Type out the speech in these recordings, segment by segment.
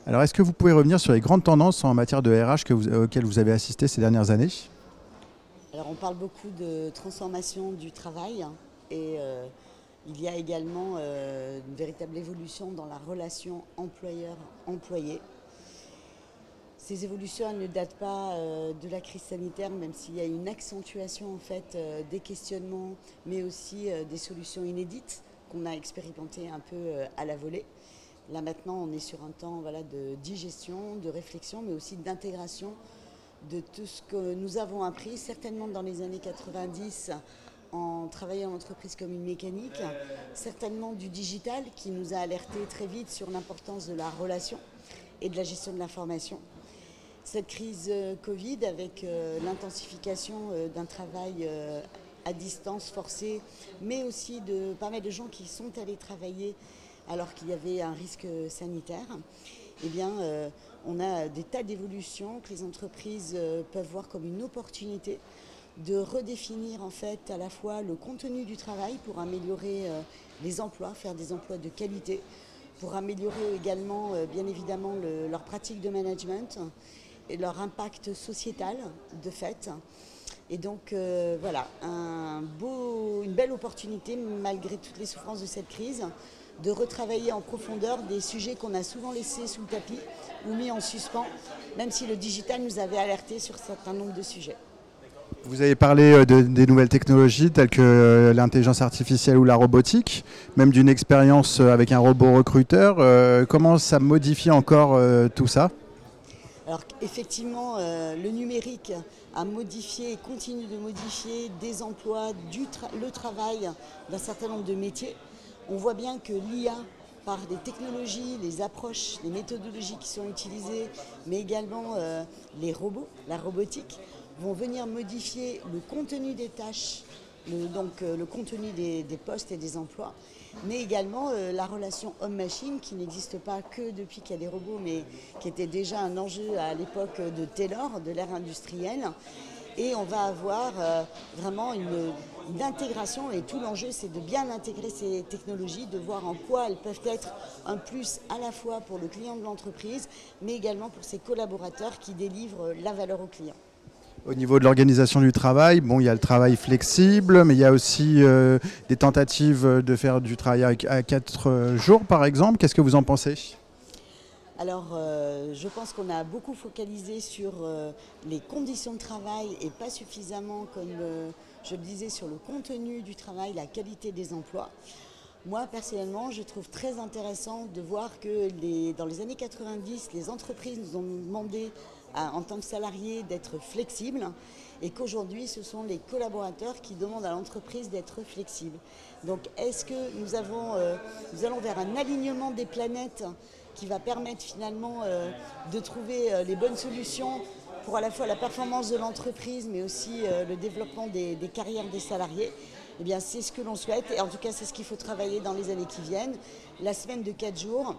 Alors, est-ce que vous pouvez revenir sur les grandes tendances en matière de RH auxquelles vous avez assisté ces dernières années? Alors on parle beaucoup de transformation du travail et il y a également une véritable évolution dans la relation employeur-employé. Ces évolutions elles ne datent pas de la crise sanitaire, même s'il y a une accentuation en fait des questionnements, mais aussi des solutions inédites qu'on a expérimentées un peu à la volée. Là maintenant, on est sur un temps voilà, de digestion, de réflexion, mais aussi d'intégration de tout ce que nous avons appris, certainement dans les années 90, en travaillant en entreprise comme une mécanique, certainement du digital qui nous a alerté très vite sur l'importance de la relation et de la gestion de l'information. Cette crise Covid, avec l'intensification d'un travail à distance forcé, mais aussi de pas mal de gens qui sont allés travailler alors qu'il y avait un risque sanitaire, eh bien, on a des tas d'évolutions que les entreprises peuvent voir comme une opportunité de redéfinir en fait à la fois le contenu du travail pour améliorer les emplois, faire des emplois de qualité, pour améliorer également bien évidemment leur pratique de management et leur impact sociétal de fait. Et donc voilà, une belle opportunité malgré toutes les souffrances de cette crise de retravailler en profondeur des sujets qu'on a souvent laissés sous le tapis ou mis en suspens, même si le digital nous avait alertés sur un certain nombre de sujets. Vous avez parlé des nouvelles technologies telles que l'intelligence artificielle ou la robotique, même d'une expérience avec un robot recruteur. Comment ça modifie encore tout ça? Alors effectivement, le numérique a modifié et continue de modifier des emplois, le travail d'un certain nombre de métiers. On voit bien que l'IA, par les technologies, les approches, les méthodologies qui sont utilisées, mais également les robots, la robotique, vont venir modifier le contenu des tâches, le contenu des postes et des emplois, mais également la relation homme-machine qui n'existe pas que depuis qu'il y a des robots, mais qui était déjà un enjeu à l'époque de Taylor, de l'ère industrielle. Et on va avoir vraiment une intégration, et tout l'enjeu c'est de bien intégrer ces technologies, de voir en quoi elles peuvent être un plus à la fois pour le client de l'entreprise, mais également pour ses collaborateurs qui délivrent la valeur au client. Au niveau de l'organisation du travail, bon, il y a le travail flexible, mais il y a aussi des tentatives de faire du travail à 4 jours, par exemple. Qu'est-ce que vous en pensez? Alors, je pense qu'on a beaucoup focalisé sur les conditions de travail et pas suffisamment, comme je le disais, sur le contenu du travail, la qualité des emplois. Moi, personnellement, je trouve très intéressant de voir que dans les années 90, les entreprises nous ont demandé, en tant que salariés, d'être flexibles et qu'aujourd'hui, ce sont les collaborateurs qui demandent à l'entreprise d'être flexibles. Donc, est-ce que nous allons vers un alignement des planètes qui va permettre finalement de trouver les bonnes solutions pour à la fois la performance de l'entreprise, mais aussi le développement des carrières des salariés? Eh bien, c'est ce que l'on souhaite, et en tout cas, c'est ce qu'il faut travailler dans les années qui viennent. La semaine de 4 jours,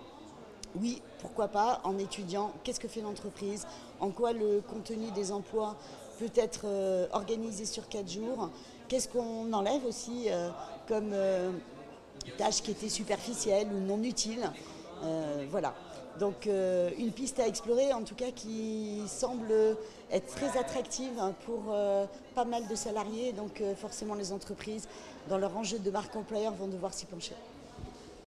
oui, pourquoi pas, en étudiant qu'est-ce que fait l'entreprise, en quoi le contenu des emplois peut être organisé sur 4 jours, qu'est-ce qu'on enlève aussi comme tâches qui étaient superficielles ou non utiles. Voilà. Donc une piste à explorer, en tout cas qui semble être très attractive pour pas mal de salariés. Donc forcément les entreprises, dans leur enjeu de marque employeur, vont devoir s'y pencher.